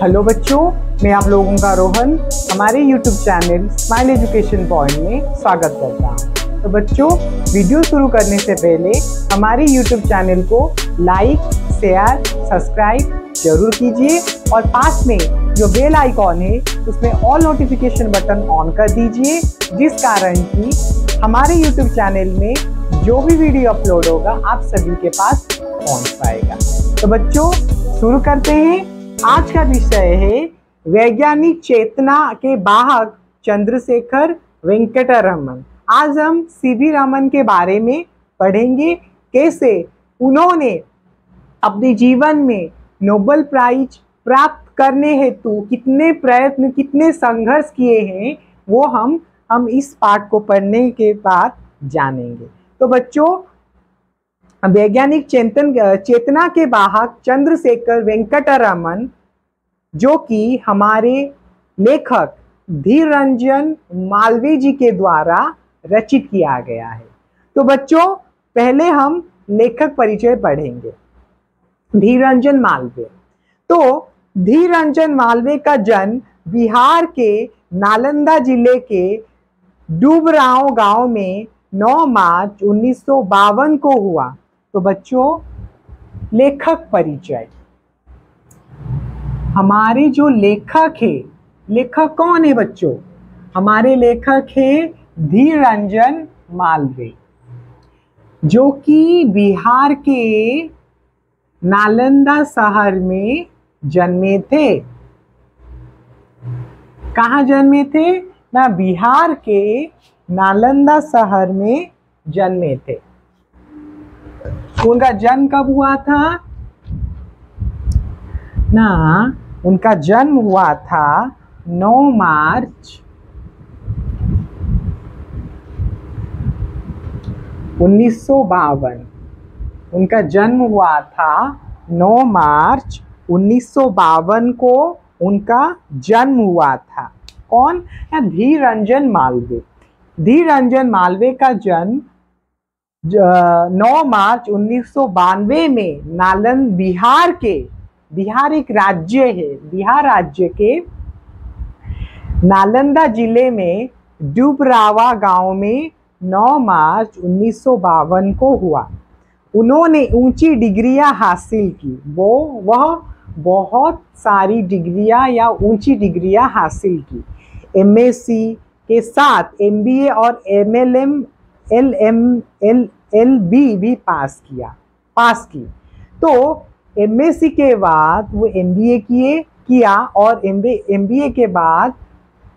Hello बच्चों, मैं आप लोगों का रोहन हमारे YouTube channel smile education point में स्वागत करता हूं। तो बच्चों, वीडियो शुरू करने से पहले हमारे YouTube चैनल को लाइक, शेयर, सब्सक्राइब जरूर कीजिए और पास में जो बेल आइकॉन है उसमें ऑल नोटिफिकेशन बटन ऑन कर दीजिए, जिस कारण कि हमारे YouTube चैनल में जो भी वीडियो अपलोड होगा आप सभी के पास पहुंच पाएगा। तो बच्चों, शुरू करते हैं। आज का विषय है वैज्ञानिक चेतना के वाहक चंद्रशेखर वेंकटरमन। आज हम सीवी रमन के बारे में पढ़ेंगे, कैसे उन्होंने अपने जीवन में नोबेल प्राइज प्राप्त करने हेतु कितने प्रयत्न, कितने संघर्ष किए हैं, वो हम इस पाठ को पढ़ने के बाद जानेंगे। तो बच्चों, वैज्ञानिक चेतना के वाहक चंद्रशेखर वेंकटरमन, जो कि हमारे लेखक धीर रंजन मालवीय जी के द्वारा रचित किया गया है। तो बच्चों, पहले हम लेखक परिचय पढ़ेंगे। धीर रंजन मालवीय। तो धीर रंजन मालवीय का जन्म बिहार के नालंदा जिले के डुबरांव गांव में 9 मार्च 1952 को हुआ। तो बच्चों, लेखक परिचय। हमारे जो लेखक है, लेखक कौन है बच्चों? हमारे लेखक है धीर रंजन मालवीय, जो कि बिहार के नालंदा शहर में जन्मे थे। कहाँ जन्मे थे? ना, बिहार के नालंदा शहर में जन्मे थे। उनका जन्म कब हुआ था? ना, उनका जन्म हुआ था 9 मार्च 1952। उनका जन्म हुआ था 9 मार्च 1952 को उनका जन्म हुआ था। कौन? धीर रंजन मालवीय। धीर रंजन मालवीय का जन्म 9 मार्च 1992 में बिहार एक राज्य है, बिहार राज्य के नालंदा जिले में डुबरावा गांव में 9 मार्च 1952 को हुआ। उन्होंने ऊंची डिग्रियां हासिल की। वह बहुत सारी डिग्रियां या ऊंची डिग्रियां हासिल की। एमएससी के साथ एमबीए और एमएलएम एलएलबी भी पास की। तो एमएससी के बाद वो एमबीए किया और एमबीए के बाद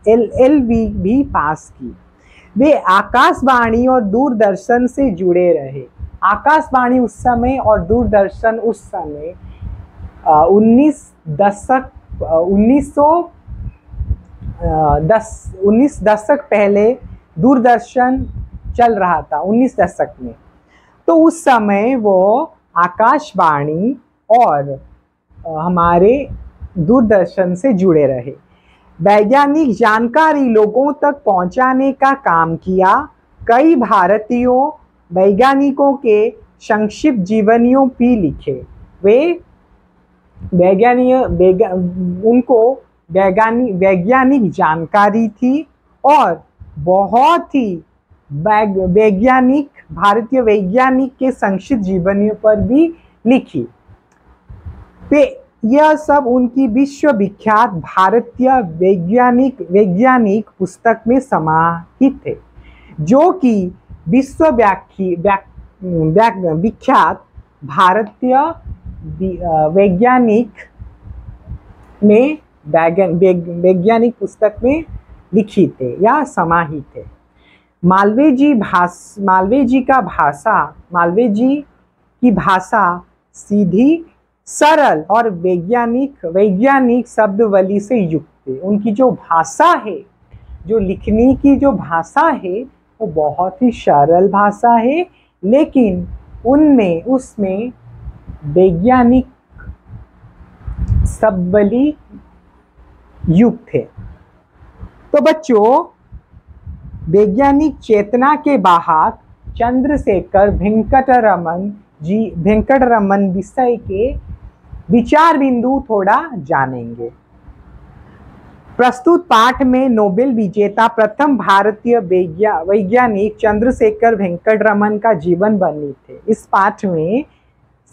एलएलबी भी पास की। वे आकाशवाणी और दूरदर्शन से जुड़े रहे। आकाशवाणी उस समय और दूरदर्शन उस समय 19 दशक पहले दूरदर्शन चल रहा था, 19 दशक में। तो उस समय वो आकाशवाणी और हमारे दूरदर्शन से जुड़े रहे। वैज्ञानिक जानकारी लोगों तक पहुंचाने का काम किया। कई भारतीयों वैज्ञानिकों के संक्षिप्त जीवनियों भी लिखे। उनको वैज्ञानिक जानकारी थी और बहुत ही भारतीय वैज्ञानिक के संक्षिप्त जीवनियों पर भी लिखी। यह सब उनकी विश्व विख्यात भारतीय वैज्ञानिक पुस्तक में समाहित थे, जो कि विश्व विख्यात भारतीय वैज्ञानिक पुस्तक में लिखित थे या समाहित थे। मालवीय जी की भाषा सीधी, सरल और वैज्ञानिक शब्दावली से युक्त है। उनकी जो भाषा है, जो लिखने की जो भाषा है, वो बहुत ही सरल भाषा है, लेकिन उसमें वैज्ञानिक शब्दावली युक्त है। तो बच्चों, वैज्ञानिक चेतना के वाहक चंद्रशेखर वेंकटरमन विषय के विचार बिंदु थोड़ा जानेंगे। प्रस्तुत पाठ में नोबेल विजेता प्रथम भारतीय वैज्ञानिक चंद्रशेखर वेंकट रमन का जीवन वर्णित थे। इस पाठ में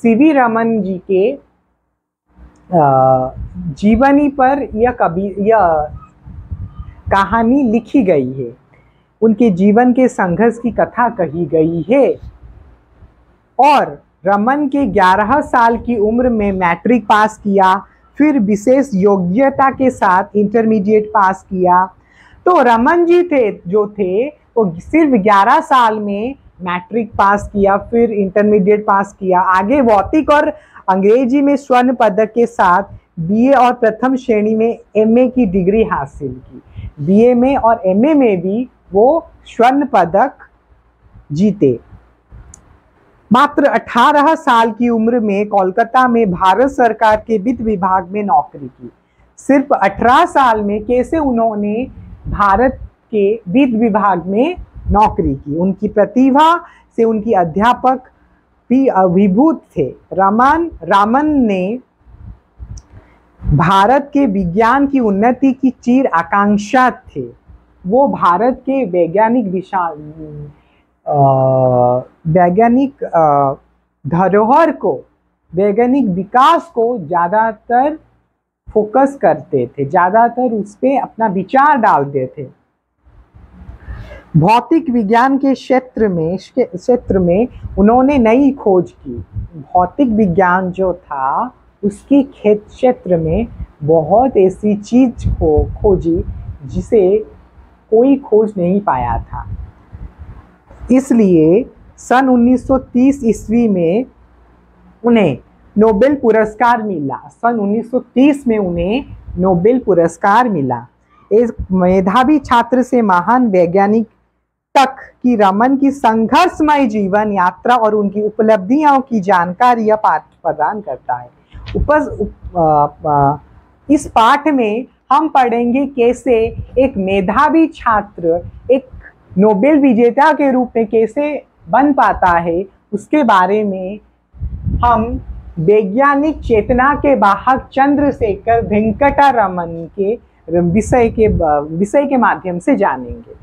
सीवी रमन जी के जीवनी पर यह कहानी लिखी गई है। उनके जीवन के संघर्ष की कथा कही गई है और रमन के 11 साल की उम्र में मैट्रिक पास किया, फिर विशेष योग्यता के साथ इंटरमीडिएट पास किया। तो रमन जी जो थे वो सिर्फ 11 साल में मैट्रिक पास किया, फिर इंटरमीडिएट पास किया, आगे भौतिक और अंग्रेजी में स्वर्ण पदक के साथ बीए और प्रथम श्रेणी में एमए की डिग्री हासिल की। बीए में और एमए में भी वो स्वर्ण पदक जीते। मात्र 18 साल की उम्र में कोलकाता में भारत सरकार के वित्त विभाग में नौकरी की। सिर्फ 18 साल में कैसे उन्होंने भारत के वित्त विभाग में नौकरी की। उनकी प्रतिभा से उनकी अध्यापक भी अभिभूत थे। रामन ने भारत के विज्ञान की उन्नति की चिर आकांक्षा थे। वो भारत के वैज्ञानिक धरोहर को, वैज्ञानिक विकास को ज़्यादातर फोकस करते थे, ज़्यादातर उस पर अपना विचार डालते थे। भौतिक विज्ञान के क्षेत्र में उन्होंने नई खोज की। भौतिक विज्ञान जो था उसके क्षेत्र में बहुत ऐसी चीज को खोजी जिसे कोई खोज नहीं पाया था। इसलिए सन 1930 ईस्वी में उन्हें नोबेल पुरस्कार मिला। सन 1930 में उन्हें नोबेल पुरस्कार मिला। एक मेधावी छात्र से महान वैज्ञानिक तक की रमन की संघर्षमय जीवन यात्रा और उनकी उपलब्धियों की जानकारी यह पाठ प्रदान करता है। इस पाठ में हम पढ़ेंगे कैसे एक मेधावी छात्र एक नोबेल विजेता के रूप में कैसे बन पाता है, उसके बारे में हम वैज्ञानिक चेतना के वाहक चंद्रशेखर वेंकट रमन के विषय के माध्यम से जानेंगे।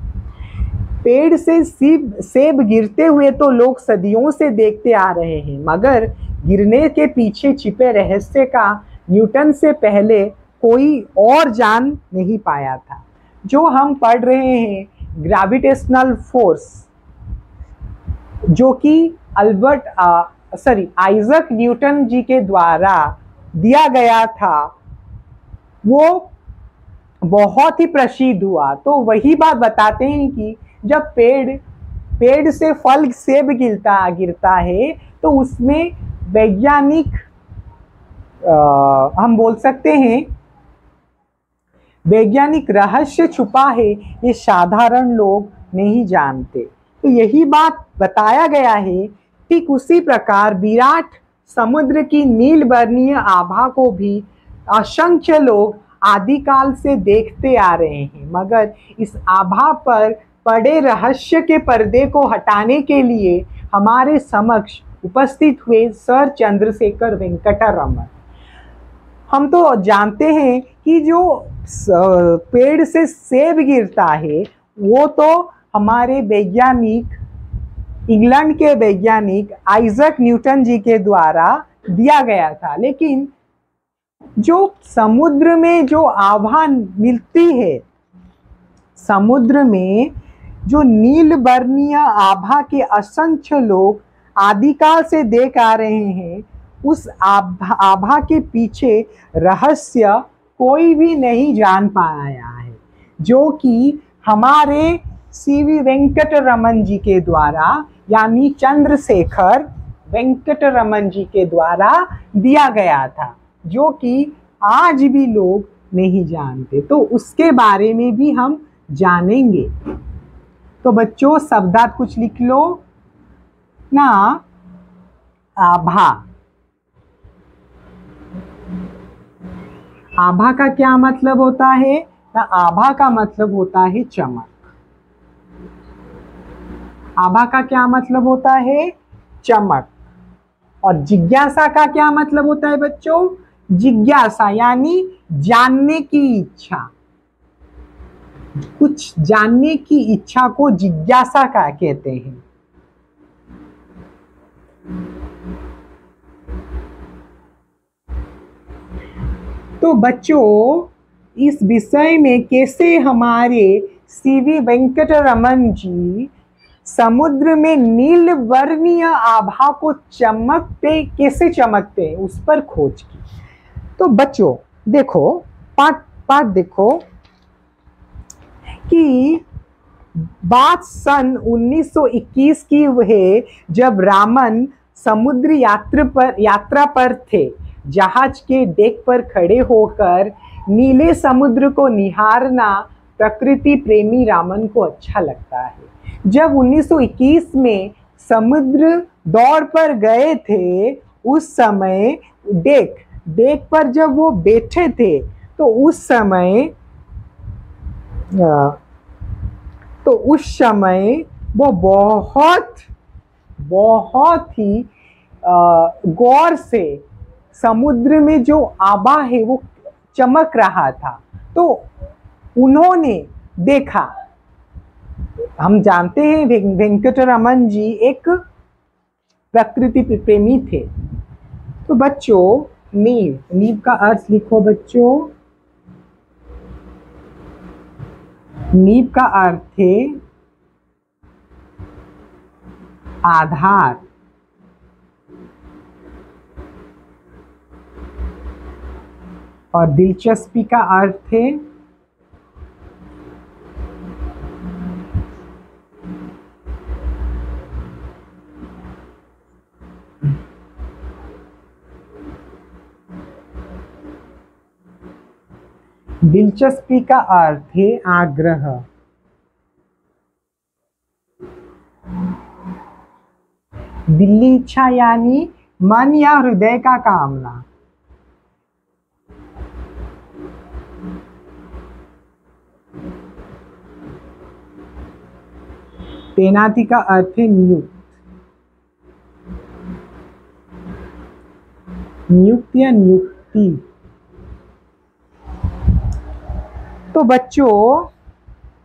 पेड़ से सेब गिरते हुए तो लोग सदियों से देखते आ रहे हैं, मगर गिरने के पीछे छिपे रहस्य का न्यूटन से पहले कोई और जान नहीं पाया था। जो हम पढ़ रहे हैं ग्रेविटेशनल फोर्स, जो कि आइजक न्यूटन जी के द्वारा दिया गया था, वो बहुत ही प्रसिद्ध हुआ। तो वही बात बताते हैं कि जब पेड़ से फल सेब गिरता है तो उसमें वैज्ञानिक हम बोल सकते हैं वैज्ञानिक रहस्य छुपा है, ये साधारण लोग नहीं जानते। तो यही बात बताया गया है। ठीक उसी प्रकार विराट समुद्र की नील वर्णीय आभा को भी असंख्य लोग आदिकाल से देखते आ रहे हैं, मगर इस आभा पर पड़े रहस्य के पर्दे को हटाने के लिए हमारे समक्ष उपस्थित हुए सर चंद्रशेखर वेंकट रमन। हम तो जानते हैं कि जो पेड़ से सेब गिरता है वो तो हमारे वैज्ञानिक, इंग्लैंड के वैज्ञानिक आइजक न्यूटन जी के द्वारा दिया गया था, लेकिन जो समुद्र में जो आभा मिलती है, समुद्र में जो नील वर्णीय आभा के असंख्य लोग आदिकाल से देख आ रहे हैं, उस आभा के पीछे रहस्य कोई भी नहीं जान पाया है, जो कि हमारे सीवी वेंकट रमन जी के द्वारा, यानी चंद्रशेखर वेंकट रमन जी के द्वारा दिया गया था, जो कि आज भी लोग नहीं जानते। तो उसके बारे में भी हम जानेंगे। तो बच्चों शब्दार्थ कुछ लिख लो ना। आभा, आभा का क्या मतलब होता है? आभा का मतलब होता है चमक। आभा का क्या मतलब होता है? चमक। और जिज्ञासा का क्या मतलब होता है बच्चों? जिज्ञासा यानी जानने की इच्छा। कुछ जानने की इच्छा को जिज्ञासा का कहते हैं। तो बच्चों, इस विषय में कैसे हमारे सीवी वेंकटरमन जी समुद्र में नील वर्णीय आभा को चमकते कैसे चमकते हैं उस पर खोज की। तो बच्चों देखो, पाठ देखो कि बात सन 1921 की है, जब रामन समुद्र यात्रा पर थे। जहाज के डेक पर खड़े होकर नीले समुद्र को निहारना प्रकृति प्रेमी रामन को अच्छा लगता है। जब 1921 में समुद्र दौड़ पर गए थे, उस समय डेक पर जब वो बैठे थे तो उस समय वो बहुत ही गौर से समुद्र में जो आभा है वो चमक रहा था। तो उन्होंने देखा, हम जानते हैं वेंकटरमन जी एक प्रकृति प्रेमी थे। तो बच्चों, नीव का अर्थ लिखो बच्चों। नीव का अर्थ है आधार। और दिलचस्पी का अर्थ है आग्रह। दिल्ली इच्छा यानी मन या हृदय का कामना। तैनाती का अर्थ है नियुक्त या नियुक्ति। तो बच्चों,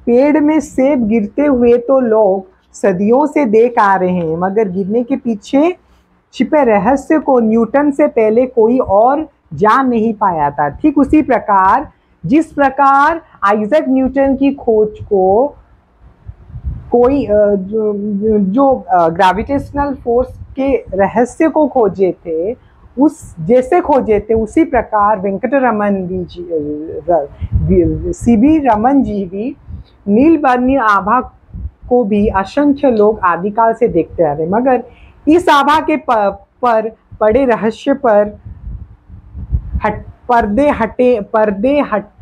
पेड़ में सेब गिरते हुए तो लोग सदियों से देख आ रहे हैं, मगर गिरने के पीछे छिपे रहस्य को न्यूटन से पहले कोई और जान नहीं पाया था। ठीक उसी प्रकार जिस प्रकार आइजैक न्यूटन की खोज को कोई जो ग्रेविटेशनल फोर्स के रहस्य को खोजे थे, उसी प्रकार सीवी रमन जी भी नील वर्णीय आभा को भी असंख्य लोग आदिकाल से देखते आ रहे, मगर इस आभा के पर पड़े रहस्य पर पर्दे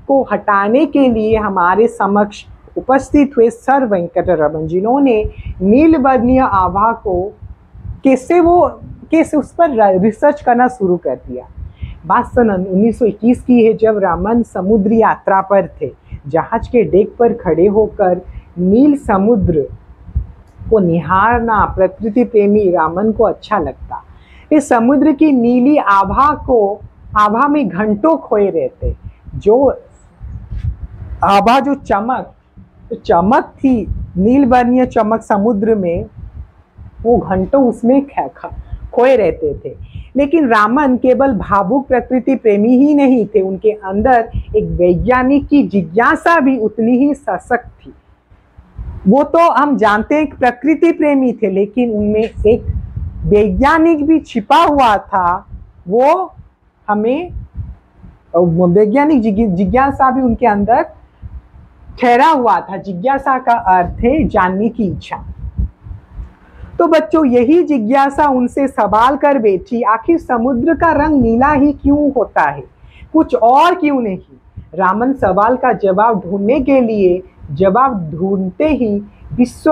को हटाने के लिए हमारे समक्ष उपस्थित हुए सर वेंकटरमन, जिन्होंने नील वर्णीय आभा को कैसे उस पर रिसर्च करना शुरू कर दिया। बात सन 1921 की है, जब रामन समुद्र यात्रा पर थे। जहाज के डेक पर खड़े होकर नील समुद्र को निहारना प्रकृति प्रेमी रामन को अच्छा लगता। इस समुद्र की नीली आभा में घंटों खोए रहते। जो आभा जो चमक थी, नील वर्णीय चमक समुद्र में, वो घंटों उसमें खोए रहते थे। लेकिन रामन केवल भावुक प्रकृति प्रेमी ही नहीं थे, उनके अंदर एक वैज्ञानिक की जिज्ञासा भी उतनी ही सशक्त थी। वो तो हम जानते हैं प्रकृति प्रेमी थे, लेकिन उनमें एक वैज्ञानिक भी छिपा हुआ था। वो हमें वैज्ञानिक जिज्ञासा भी उनके अंदर ठहरा हुआ था। जिज्ञासा का अर्थ है जानने की इच्छा। तो बच्चों, यही जिज्ञासा उनसे सवाल कर बैठी, आखिर समुद्र का रंग नीला ही क्यों होता है, कुछ और क्यों नहीं। रामन सवाल का जवाब ढूंढने के लिए जवाब ढूंढते ही विश्व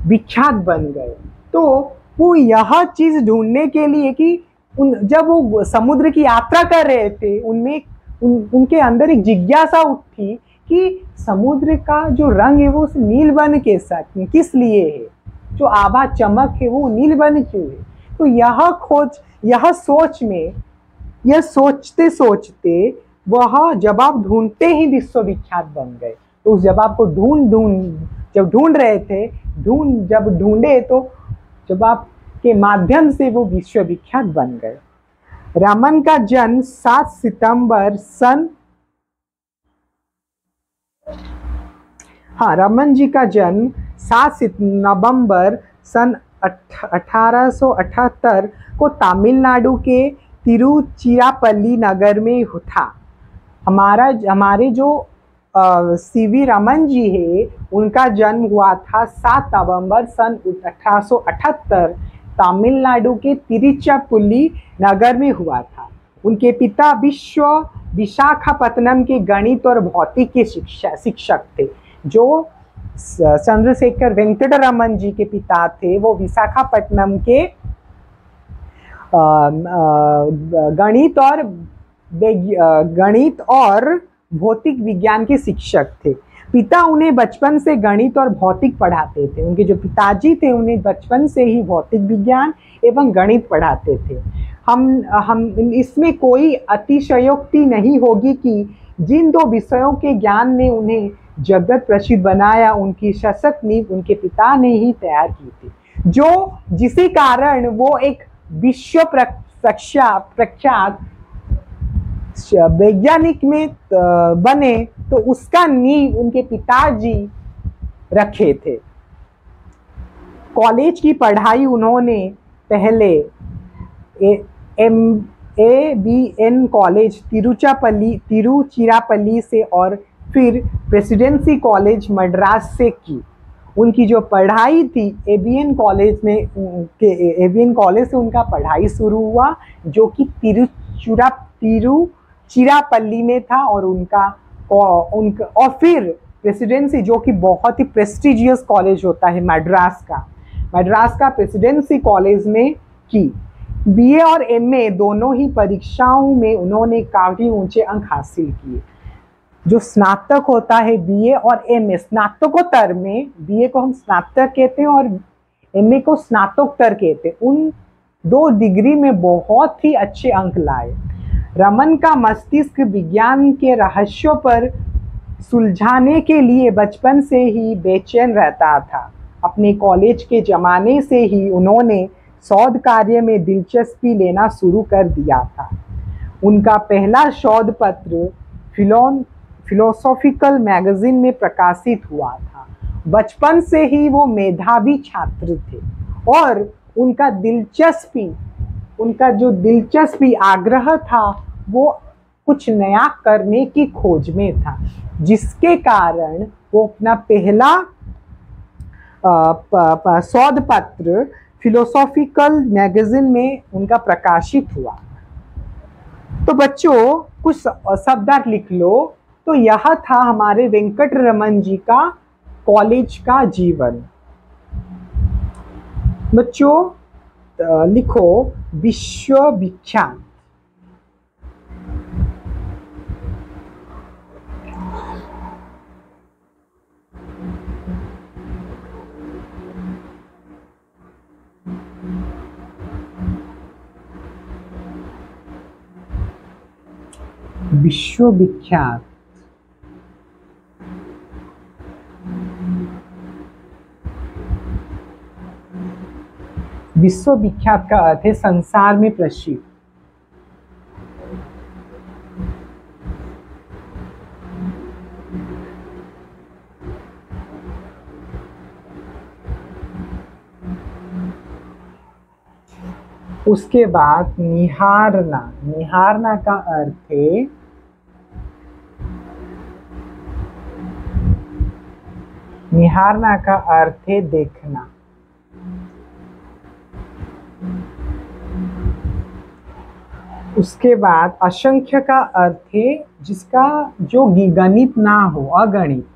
विख्यात बन गए। तो वो यह चीज ढूंढने के लिए कि जब वो समुद्र की यात्रा कर रहे थे, उनमें उनके अंदर एक जिज्ञासा उठी कि समुद्र का जो रंग है वो नील वर्ण के साथ किस लिए है, जो आभा चमक है वो नील वर्ण क्यों है। तो यह सोचते सोचते वह जवाब ढूंढते ही विश्वविख्यात बन गए। तो जब आपको जब ढूंढ रहे थे, जब ढूंढे तो जब आपके माध्यम से वो विश्वविख्यात बन गए। रमन का जन्म 7 सितंबर सन रमन जी का जन्म 7 नवंबर सन 1878 को तमिलनाडु के तिरुचिरापल्ली नगर में था। हमारे जो सीवी रमन जी है, उनका जन्म हुआ था 7 नवंबर सन 1878 तमिलनाडु के तिरुचिरापल्ली नगर में हुआ था। उनके पिता विशाखापत्तनम के गणित और भौतिक के शिक्षक थे। जो चंद्रशेखर वेंकटरमन जी के पिता थे, वो विशाखापट्टनम के गणित और भौतिक विज्ञान के शिक्षक थे। पिता उन्हें बचपन से गणित और भौतिक पढ़ाते थे। उनके जो पिताजी थे, उन्हें बचपन से ही भौतिक विज्ञान एवं गणित पढ़ाते थे। हम इसमें कोई अतिशयोक्ति नहीं होगी कि जिन 2 विषयों के ज्ञान ने उन्हें जगत प्रसिद्ध बनाया, उनकी सशक्त नींव उनके पिता ने ही तैयार की थी, जिसी कारण वो एक विश्व प्रख्यात वैज्ञानिक में बने। तो उसका नींव उनके पिताजी रखे थे। कॉलेज की पढ़ाई उन्होंने पहले ABN कॉलेज तिरुचिरापल्ली से और फिर प्रेसिडेंसी कॉलेज मद्रास से की। उनकी जो पढ़ाई थी ABN कॉलेज से उनका पढ़ाई शुरू हुआ, जो कि तिरुचिरापल्ली में था। और फिर प्रेसिडेंसी, जो कि बहुत ही प्रेस्टिजियस कॉलेज होता है मद्रास का प्रेसिडेंसी कॉलेज में की। BA और MA दोनों ही परीक्षाओं में उन्होंने काफी ऊंचे अंक हासिल किए। जो स्नातक होता है BA और MA, स्नातकोत्तर में BA को हम स्नातक कहते हैं और MA को स्नातकोत्तर कहते हैं, उन 2 डिग्री में बहुत ही अच्छे अंक लाए। रमन का मस्तिष्क विज्ञान के रहस्यों पर सुलझाने के लिए बचपन से ही बेचैन रहता था। अपने कॉलेज के जमाने से ही उन्होंने शोध कार्य में दिलचस्पी लेना शुरू कर दिया था। उनका पहला शोध पत्र फिलोसॉफिकल मैगजीन में प्रकाशित हुआ था। बचपन से ही वो मेधावी छात्र थे और उनका जो दिलचस्पी आग्रह था, वो कुछ नया करने की खोज में था, जिसके कारण वो अपना पहला शोध पत्र फिलोसॉफिकल मैगजीन में उनका प्रकाशित हुआ। तो बच्चों कुछ शब्दार्थ लिख लो। तो यह था हमारे वेंकटरमन जी का कॉलेज का जीवन। बच्चों लिखो विश्वविख्यात। विश्वविख्यात विश्वविख्यात का अर्थ है संसार में प्रसिद्ध। उसके बाद निहारना का अर्थ है देखना। उसके बाद असंख्य का अर्थ है जो गणित ना हो, अगणित।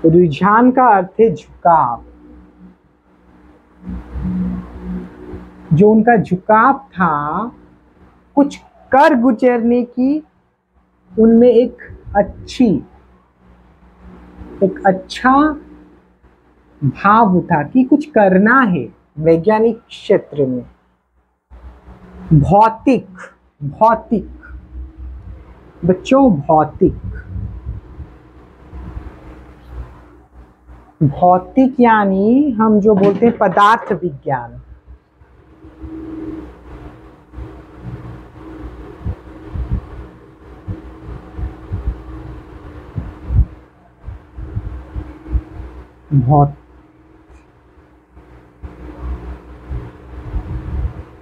रुझान का अर्थ है झुकाव। जो उनका झुकाव था कुछ कर गुजरने की, उनमें एक अच्छा भाव था कि कुछ करना है वैज्ञानिक क्षेत्र में। भौतिक भौतिक बच्चों, भौतिक यानी हम जो बोलते हैं पदार्थ विज्ञान।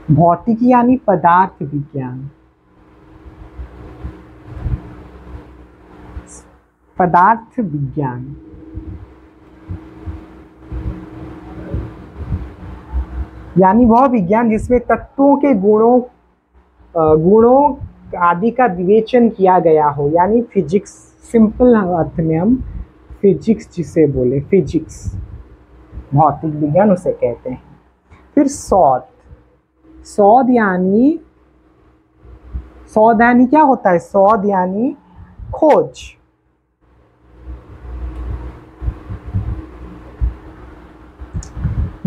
भौतिक यानी पदार्थ विज्ञान। पदार्थ विज्ञान यानी वह विज्ञान जिसमें तत्वों के गुणों आदि का विवेचन किया गया हो, यानी फिजिक्स। सिंपल अर्थ में हम फिजिक्स जिसे बोले, फिजिक्स भौतिक विज्ञान उसे कहते हैं। फिर शोध यानी क्या होता है? शोध यानी खोज।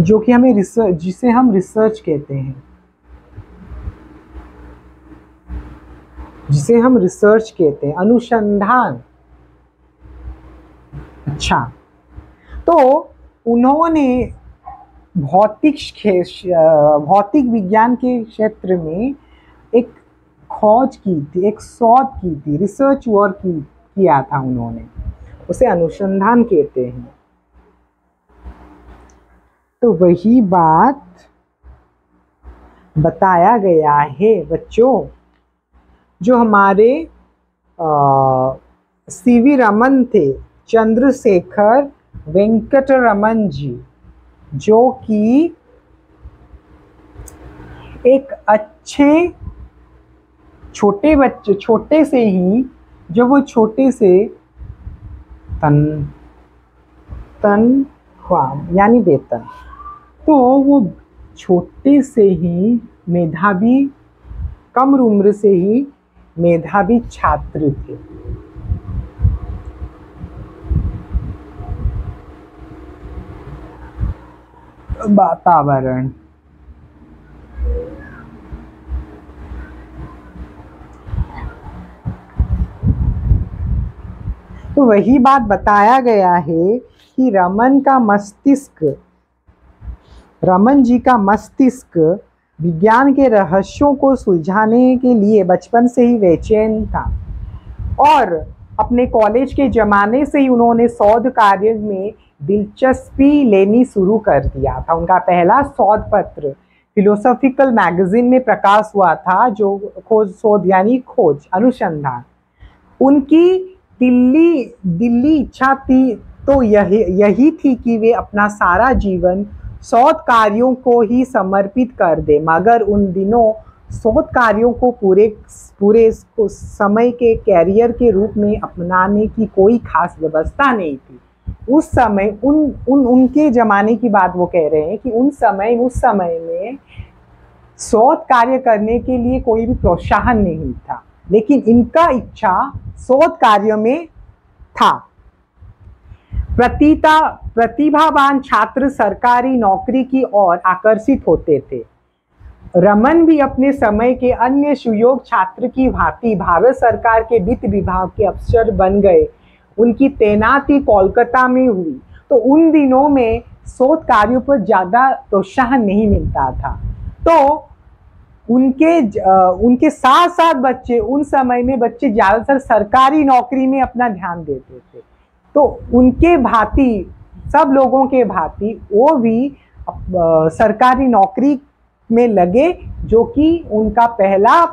जो कि हमें रिसर्च, जिसे हम रिसर्च कहते हैं, अनुसंधान। अच्छा, तो उन्होंने भौतिक विज्ञान के क्षेत्र में एक खोज की थी, एक शोध की थी, रिसर्च वर्क किया था उन्होंने, उसे अनुसंधान कहते हैं। तो वही बात बताया गया है बच्चों, जो हमारे सीवी रमन थे, चंद्रशेखर वेंकट रमन जी, जो कि एक अच्छे छोटे से ही, जो वो छोटे से तनख्वाह यानी वेतन, तो वो छोटे से ही मेधावी, कम उम्र से ही मेधावी छात्र थे। वातावरण, तो वही बात बताया गया है कि रमन जी का मस्तिष्क विज्ञान के रहस्यों को सुलझाने के लिए बचपन से ही बेचैन था, और अपने कॉलेज के ज़माने से ही उन्होंने शोध कार्य में दिलचस्पी लेनी शुरू कर दिया था। उनका पहला शोध पत्र फिलोसॉफिकल मैगजीन में प्रकाश हुआ था, जो शोध यानी खोज, अनुसंधान। उनकी दिल्ली इच्छा थी तो यही थी कि वे अपना सारा जीवन शोध कार्यों को ही समर्पित कर दे, मगर उन दिनों शोध कार्यों को पूरे समय के कैरियर के रूप में अपनाने की कोई खास व्यवस्था नहीं थी। उस समय उनके ज़माने की बात वो कह रहे हैं कि उस समय में शोध कार्य करने के लिए कोई भी प्रोत्साहन नहीं था, लेकिन इनका इच्छा शोध कार्य में था। प्रतिभावान छात्र सरकारी नौकरी की ओर आकर्षित होते थे। रमन भी अपने समय के अन्य सुयोग्य छात्र की भांति भारत सरकार के वित्त विभाग के अफसर बन गए। उनकी तैनाती कोलकाता में हुई, तो उन दिनों में शोध कार्यों पर ज़्यादा प्रोत्साहन नहीं मिलता था, तो उनके साथ साथ उन समय में बच्चे ज़्यादातर सरकारी नौकरी में अपना ध्यान देते थे। तो उनके भांति, सब लोगों के भांति वो भी सरकारी नौकरी में लगे, जो कि उनका पहला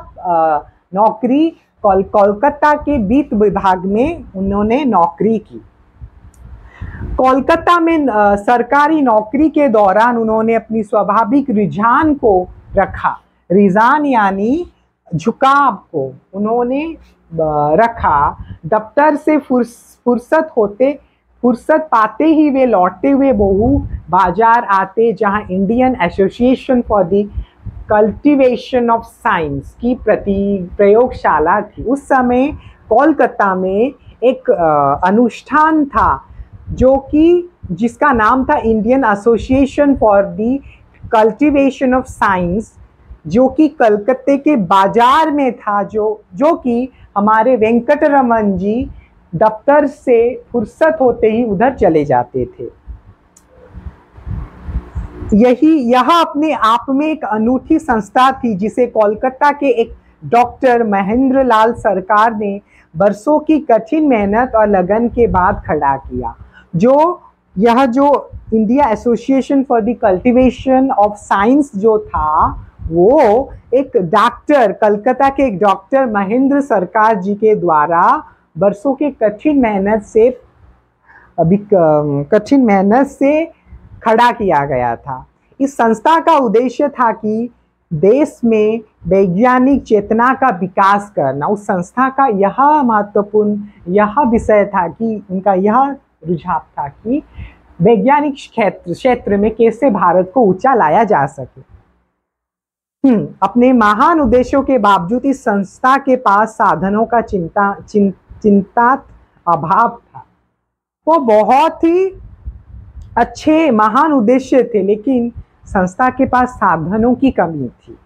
नौकरी कोलकाता के वित्त विभाग में उन्होंने नौकरी की। कोलकाता में सरकारी नौकरी के दौरान उन्होंने अपनी स्वाभाविक रुझान को रखा, रिजान यानी झुकाव को उन्होंने रखा। दफ्तर से फुर्सत पाते ही वे लौटते हुए बहु बाजार आते, जहां Indian association for the cultivation of science की प्रयोगशाला थी। उस समय कोलकाता में एक अनुष्ठान था जो कि जिसका नाम था Indian association for the cultivation of science, जो कि कलकत्ते के बाजार में था, जो कि हमारे वेंकटरमन जी दफ्तर से फुर्सत होते ही उधर चले जाते थे। यह अपने आप में एक अनूठी संस्था थी जिसे कोलकाता के एक डॉक्टर महेंद्र लाल सरकार ने बरसों की कठिन मेहनत और लगन के बाद खड़ा किया। यह जो India association for the cultivation of science जो था, वो एक डॉक्टर, कलकत्ता के एक डॉक्टर महेंद्र सरकार जी के द्वारा बरसों के कठिन मेहनत से खड़ा किया गया था। इस संस्था का उद्देश्य था कि देश में वैज्ञानिक चेतना का विकास करना। उस संस्था का यह महत्वपूर्ण यह विषय था कि उनका यह रुझाव था कि वैज्ञानिक क्षेत्र में कैसे भारत को ऊंचा लाया जा सके। अपने महान उद्देश्यों के बावजूद इस संस्था के पास साधनों का चिंतात अभाव था। वो बहुत ही अच्छे महान उद्देश्य थे, लेकिन संस्था के पास साधनों की कमी थी,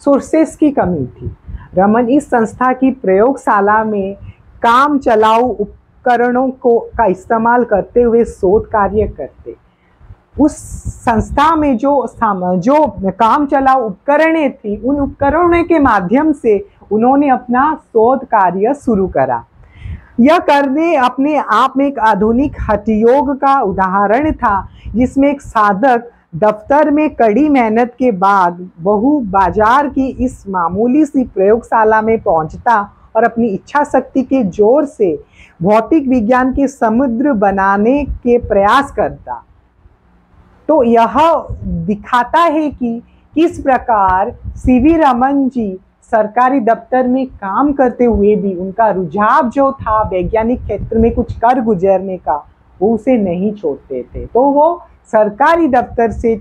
सोर्सेस की कमी थी। रमन इस संस्था की प्रयोगशाला में काम चलाऊ उपकरणों का इस्तेमाल करते हुए शोध कार्य करते। उस संस्था में जो काम चलाऊ उपकरणें थी, उन उपकरणों के माध्यम से उन्होंने अपना शोध कार्य शुरू करा। यह करने अपने आप में एक आधुनिक हठयोग का उदाहरण था, जिसमें एक साधक दफ्तर में कड़ी मेहनत के बाद बहु बाजार की इस मामूली सी प्रयोगशाला में पहुंचता और अपनी इच्छा शक्ति के जोर से भौतिक विज्ञान के समुद्र बनाने के प्रयास करता। तो यह दिखाता है कि किस प्रकार सीवी रमन जी सरकारी दफ्तर में काम करते हुए भी उनका रुझाव जो था वैज्ञानिक क्षेत्र में कुछ कर गुजरने का, वो उसे नहीं छोड़ते थे। तो वो सरकारी दफ्तर से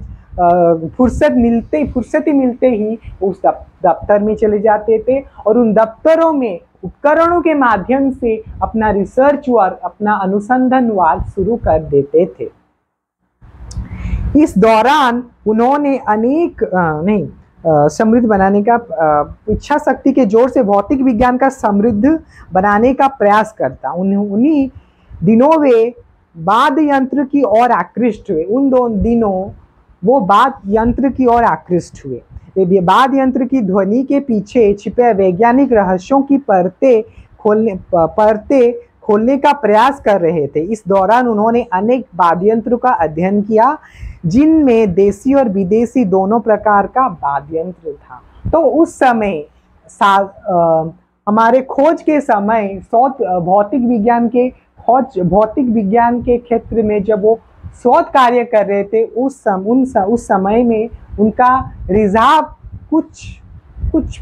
फुर्सती मिलते ही उस दफ्तर में चले जाते थे और उन दफ्तरों में उपकरणों के माध्यम से अपना रिसर्च वर्क, अपना अनुसंधान वर्क शुरू कर देते थे। इस दौरान उन्होंने समृद्ध बनाने का इच्छा शक्ति के जोर से भौतिक विज्ञान का समृद्ध बनाने का प्रयास करता। उन्हीं दिनों वे वाद्य यंत्र की ओर आकृष्ट हुए। उन दिनों वो वाद्य यंत्र की ओर आकृष्ट हुए। वे वाद्य यंत्र की ध्वनि के पीछे छिपे वैज्ञानिक रहस्यों की परतें खोलने का प्रयास कर रहे थे। इस दौरान उन्होंने अनेक वाद्य यंत्रों का अध्ययन किया, जिनमें देसी और विदेशी दोनों प्रकार का वाद्य यंत्र था। तो उस समय हमारे खोज के समय भौतिक विज्ञान के क्षेत्र में जब वो शोध कार्य कर रहे थे, उस समय में उनका रिझाव कुछ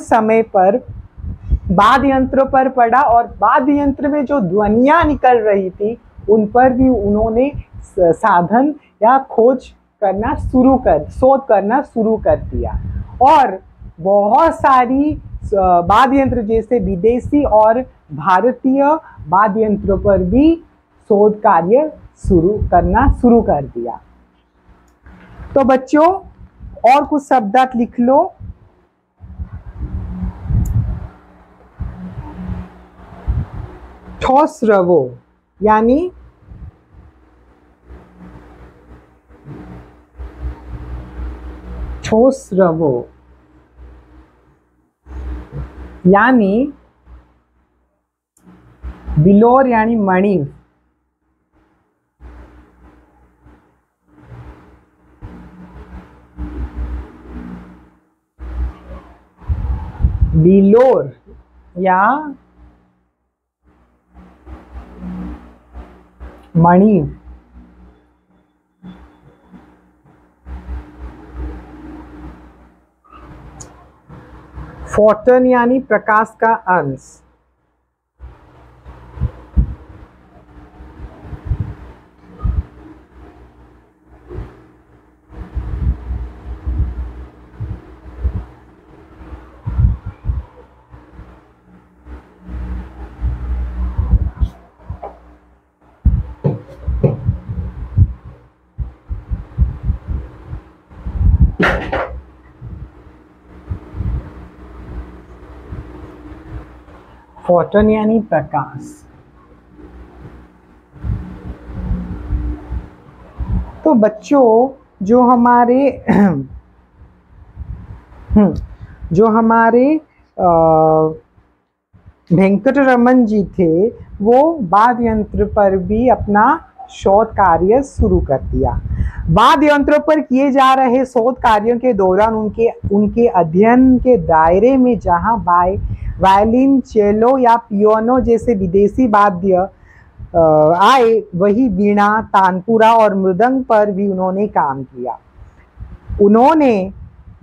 समय पर वाद्य यंत्रों पर पड़ा और वाद्य यंत्र में जो ध्वनियाँ निकल रही थी उन पर भी उन्होंने साधन या शोध करना शुरू कर दिया। और बहुत सारी वाद्य यंत्र जैसे विदेशी और भारतीय वाद्य यंत्रों पर भी शोध कार्य शुरू कर दिया। तो बच्चों और कुछ शब्दात लिख लो। ठोस रवो यानी ठोस रवो यानी बिलोर यानी मणि, बिलोर या मणि। फोटन यानी प्रकाश का अंश। फोटोन यानी प्रकाश। तो बच्चों जो हमारे जो हमारे वेंकटरमन जी थे वो वाद्य यंत्र पर भी अपना शोध कार्य शुरू कर दिया। वाद्य यंत्रों पर किए जा रहे शोध कार्यों के दौरान उनके अध्ययन के दायरे में जहां वायलिन, चेलो या पियानो जैसे विदेशी वाद्य आए, वही वीणा, तानपुरा और मृदंग पर भी उन्होंने काम किया। उन्होंने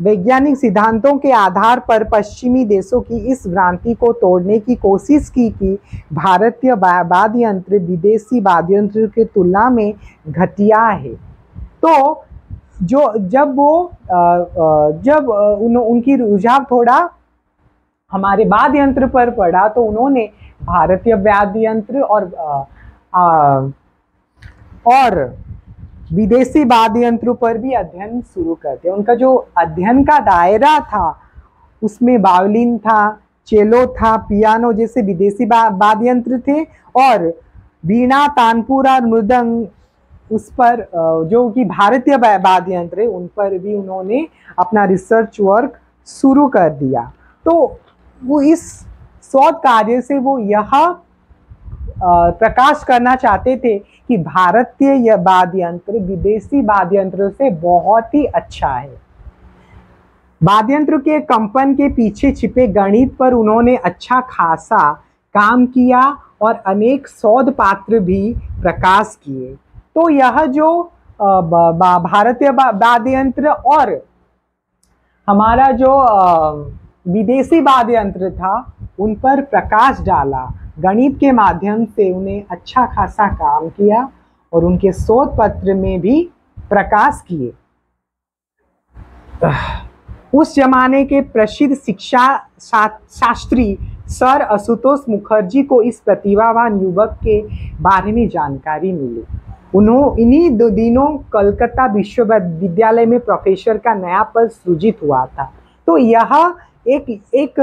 वैज्ञानिक सिद्धांतों के आधार पर पश्चिमी देशों की इस भ्रांति को तोड़ने की कोशिश की कि भारतीय वाद्य यंत्र विदेशी वाद्य यंत्र की तुलना में घटिया है। तो उनकी रुझान थोड़ा हमारे वाद्य यंत्र पर पड़ा, तो उन्होंने भारतीय वाद्य यंत्र और विदेशी वाद्य यंत्रों पर भी अध्ययन शुरू कर दिया। उनका जो अध्ययन का दायरा था उसमें वायलिन था, चेलो था, पियानो जैसे विदेशी वाद्य यंत्र थे, और वीणा, तानपुरा, मृदंग उस पर जो कि भारतीय वाद्य यंत्र है उन पर भी उन्होंने अपना रिसर्च वर्क शुरू कर दिया। तो वो इस शोध कार्य से वो यह प्रकाश करना चाहते थे कि भारतीय वाद्य यंत्र विदेशी वाद्य यंत्र से बहुत ही अच्छा है। वाद्य यंत्र के कंपन के पीछे छिपे गणित पर उन्होंने अच्छा खासा काम किया और अनेक शोध पत्र भी प्रकाश किए। तो यह जो भारतीय वाद्य यंत्र और हमारा जो विदेशी वाद्य यंत्र था उन पर प्रकाश डाला, गणित के माध्यम से उन्हें अच्छा खासा काम किया और उनके शोध पत्र में भी प्रकाश किए। उस जमाने के प्रसिद्ध शिक्षा शास्त्री सर आशुतोष मुखर्जी को इस प्रतिभावान युवक के बारे में जानकारी मिली। इन्हीं दिनों कलकत्ता विश्वविद्यालय में प्रोफेसर का नया पद सृजित हुआ था। तो यह एक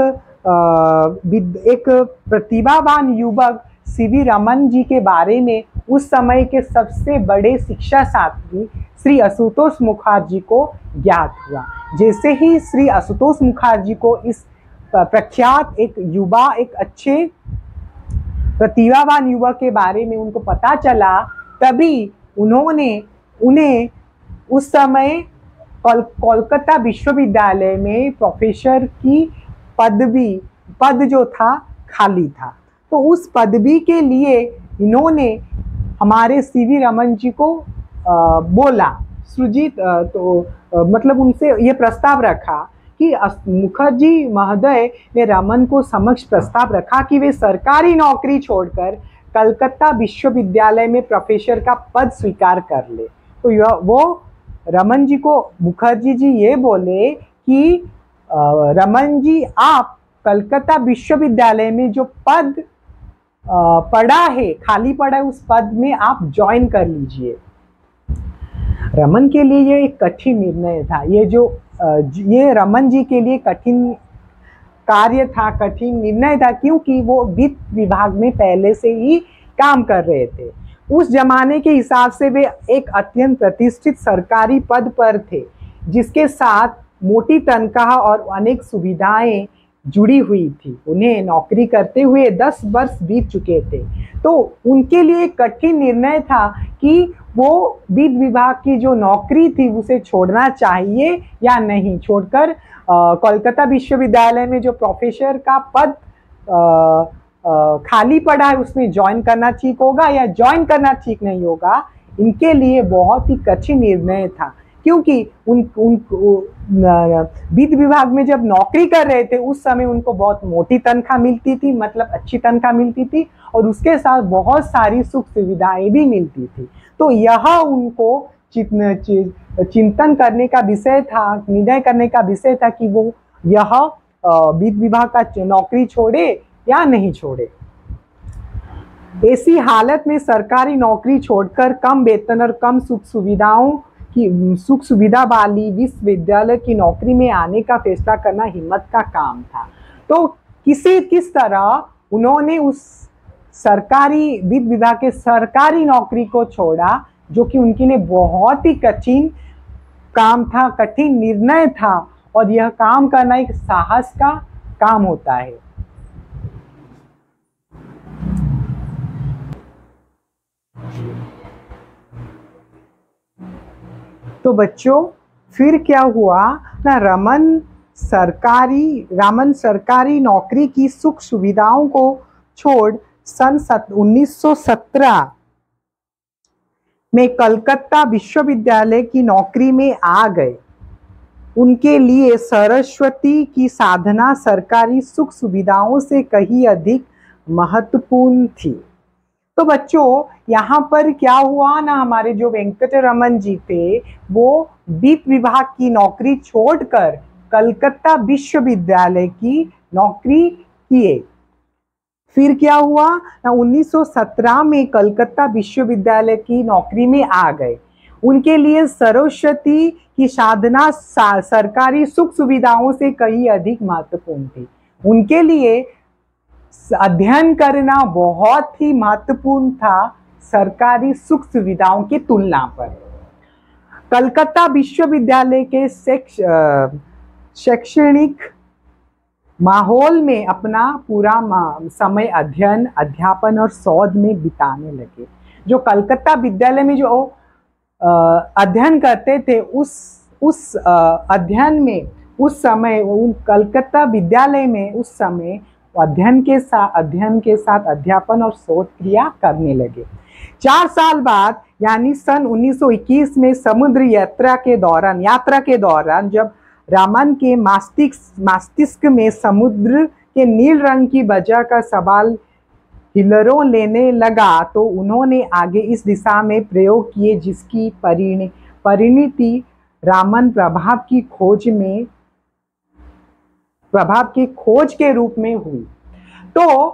प्रतिभावान युवक सीवी रमन जी के बारे में उस समय के सबसे बड़े शिक्षा शास्त्री श्री आशुतोष मुखर्जी को ज्ञात हुआ। जैसे ही श्री आशुतोष मुखर्जी को इस प्रख्यात एक अच्छे प्रतिभावान युवक के बारे में उनको पता चला, तभी उन्हें उस समय कोलकाता विश्वविद्यालय में प्रोफेसर की पद जो था खाली था। तो उस पदवी के लिए इन्होंने हमारे सीवी रमन जी को बोला, मतलब उनसे ये प्रस्ताव रखा कि मुखर्जी महोदय ने रमन को समक्ष प्रस्ताव रखा कि वे सरकारी नौकरी छोड़कर कलकत्ता विश्वविद्यालय में प्रोफेसर का पद स्वीकार कर ले। तो वो रमन जी को मुखर्जी जी ये बोले कि रमन जी, आप कलकत्ता विश्वविद्यालय में जो पद पड़ा है, खाली पड़ा है, उस पद में आप ज्वाइन कर लीजिए। रमन के लिए ये एक कठिन निर्णय था। ये रमन जी के लिए कठिन कार्य था, कठिन निर्णय था, क्योंकि वो वित्त विभाग में पहले से ही काम कर रहे थे। उस जमाने के हिसाब से वे एक अत्यंत प्रतिष्ठित सरकारी पद पर थे, जिसके साथ मोटी तनख्वाह और अनेक सुविधाएं जुड़ी हुई थी। उन्हें नौकरी करते हुए 10 वर्ष बीत चुके थे। तो उनके लिए एक कठिन निर्णय था कि वो वित्त विभाग की जो नौकरी थी उसे छोड़ना चाहिए या नहीं, छोड़कर कोलकाता विश्वविद्यालय में जो प्रोफेसर का पद खाली पड़ा है उसमें ज्वाइन करना ठीक होगा या ज्वाइन करना ठीक नहीं होगा। इनके लिए बहुत ही कठिन निर्णय था, क्योंकि वित्त विभाग में जब नौकरी कर रहे थे उस समय उनको बहुत मोटी तनख्वाह मिलती थी, मतलब अच्छी तनख्वाह मिलती थी, और उसके साथ बहुत सारी सुख सुविधाएं भी मिलती थी। तो यह उनको चिंतन करने का विषय था, निर्णय करने का विषय था कि वो यह वित्त विभाग का नौकरी छोड़े या नहीं छोड़े। ऐसी हालत में सरकारी नौकरी छोड़कर कम वेतन और कम सुख सुविधा वाली विश्वविद्यालय की नौकरी में आने का फैसला करना हिम्मत का काम था। तो किस तरह उन्होंने उस सरकारी वित्त विभाग के सरकारी नौकरी को छोड़ा, जो कि उनके लिए बहुत ही कठिन काम था, कठिन निर्णय था, और यह काम करना एक साहस का काम होता है। तो बच्चों फिर क्या हुआ ना, रामन सरकारी नौकरी की सुख सुविधाओं को छोड़ सन 1917 में कलकत्ता विश्वविद्यालय की नौकरी में आ गए। उनके लिए सरस्वती की साधना सरकारी सुख सुविधाओं से कहीं अधिक महत्वपूर्ण थी। तो बच्चों यहाँ पर क्या हुआ ना, हमारे जो वेंकटरमन जी थे वो वित्त विभाग की नौकरी छोड़कर कलकत्ता विश्वविद्यालय की नौकरी किए। फिर क्या हुआ ना, 1917 में कलकत्ता विश्वविद्यालय की नौकरी में आ गए। उनके लिए सरस्वती की साधना सरकारी सुख सुविधाओं से कहीं अधिक महत्वपूर्ण थी। उनके लिए अध्ययन करना बहुत ही महत्वपूर्ण था सरकारी सुख सुविधाओं की तुलना पर। कलकत्ता विश्वविद्यालय के शैक्षणिक माहौल में अपना पूरा समय अध्ययन, अध्यापन और शोध में बिताने लगे। जो कलकत्ता विद्यालय में जो अध्ययन करते थे, उस अध्ययन में उस समय कलकत्ता विद्यालय में उस समय अध्ययन के साथ अध्यापन और शोध क्रिया करने लगे। 4 साल बाद यानी सन 1921 में समुद्र यात्रा के दौरान जब रामन के मस्तिष्क में समुद्र के नील रंग की वजह का सवाल हिलरों लेने लगा, तो उन्होंने आगे इस दिशा में प्रयोग किए जिसकी परिणति रामन प्रभाव की खोज के रूप में हुई। तो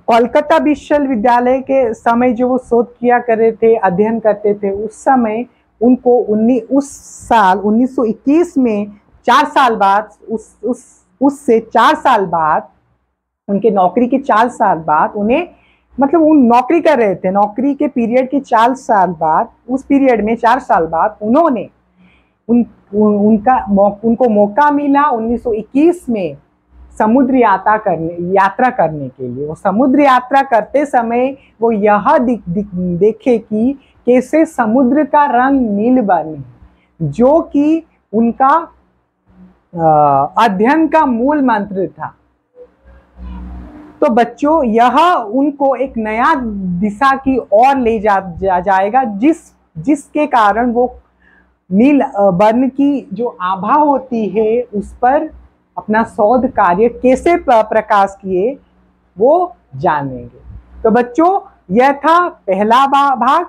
कोलकाता विश्वविद्यालय के समय जो वो शोध किया कर रहे थे, अध्ययन करते थे, उस समय उनको उस साल 1921 में 4 साल बाद उससे 4 साल बाद उनके नौकरी के 4 साल बाद उन्हें मतलब उन नौकरी कर रहे थे, नौकरी के पीरियड के 4 साल बाद, उस पीरियड में 4 साल बाद उन्होंने उनको मौका मिला 1921 में समुद्र यात्रा करने के लिए। वो समुद्र यात्रा करते समय वो यह देखे कि कैसे समुद्र का रंग नील बने, जो कि उनका अध्ययन का मूल मंत्र था। तो बच्चों यह उनको एक नया दिशा की ओर ले जाएगा, जिसके कारण वो नील वर्ण की जो आभा होती है उस पर अपना शोध कार्य कैसे प्रकाश किए वो जानेंगे। तो बच्चों यह था पहला भाग।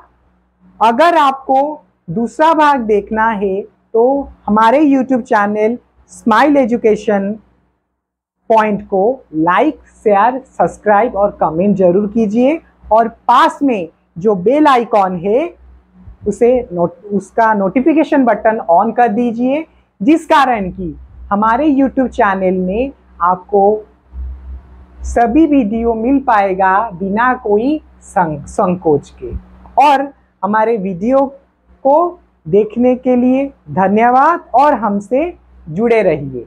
अगर आपको दूसरा भाग देखना है तो हमारे YouTube channel smile education point को लाइक, शेयर, सब्सक्राइब और कमेंट जरूर कीजिए, और पास में जो बेल आइकॉन है उसका नोटिफिकेशन बटन ऑन कर दीजिए, जिस कारण कि हमारे YouTube चैनल में आपको सभी वीडियो मिल पाएगा बिना कोई संकोच के। और हमारे वीडियो को देखने के लिए धन्यवाद और हमसे जुड़े रहिए।